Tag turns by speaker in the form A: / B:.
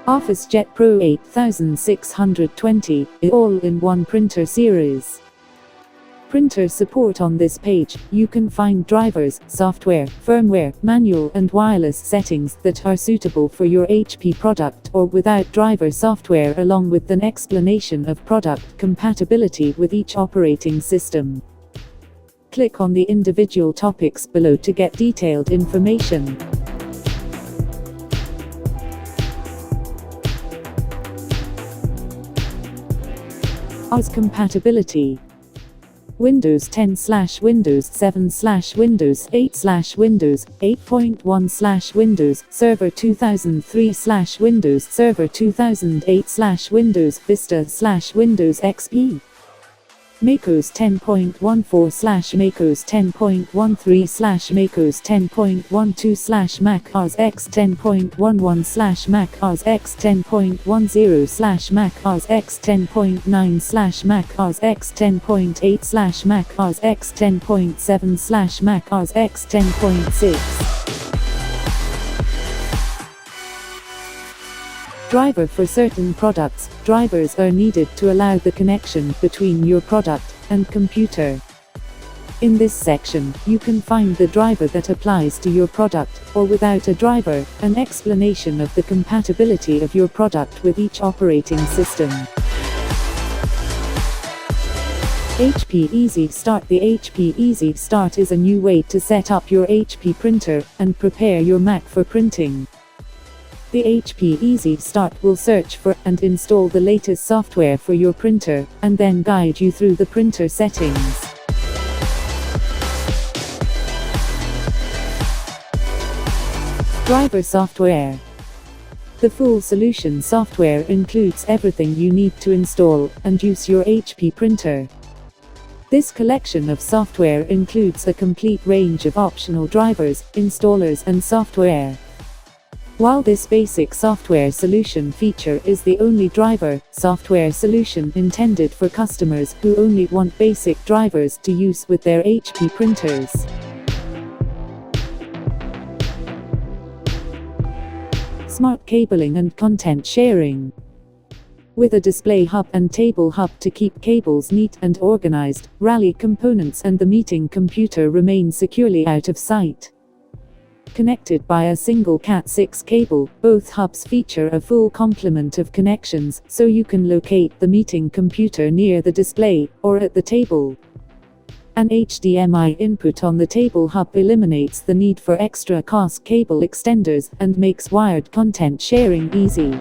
A: Officejet Pro 8620, all-in-one printer series. Printer support. On this page, you can find drivers, software, firmware, manual and wireless settings that are suitable for your HP product or without driver software, along with an explanation of product compatibility with each operating system. Click on the individual topics below to get detailed information. OS compatibility. Windows 10/Windows 7/Windows 8/Windows 8.1/Windows Server 2003/Windows Server 2008/Windows Vista/Windows XP. macOS 10.14/macOS 10.13/macOS 10.12/Mac OS X 10.11/Mac OS X 10.10/Mac OS X 10.9/Mac OS X 10.8/Mac OS X 10.7/Mac OS X 10.6. Driver. For certain products, drivers are needed to allow the connection between your product and computer. In this section, you can find the driver that applies to your product, or without a driver, an explanation of the compatibility of your product with each operating system. HP Easy Start. The HP Easy Start is a new way to set up your HP printer and prepare your Mac for printing. The HP Easy Start will search for and install the latest software for your printer, and then guide you through the printer settings. Driver software. The full solution software includes everything you need to install and use your HP printer. This collection of software includes a complete range of optional drivers, installers and software. While this basic software solution feature is the only driver software solution intended for customers who only want basic drivers to use with their HP printers. Smart cabling and content sharing. With a display hub and table hub to keep cables neat and organized, Rally components and the meeting computer remain securely out of sight. Connected by a single Cat6 cable, both hubs feature a full complement of connections, so you can locate the meeting computer near the display, or at the table. An HDMI input on the table hub eliminates the need for extra cost cable extenders, and makes wired content sharing easy.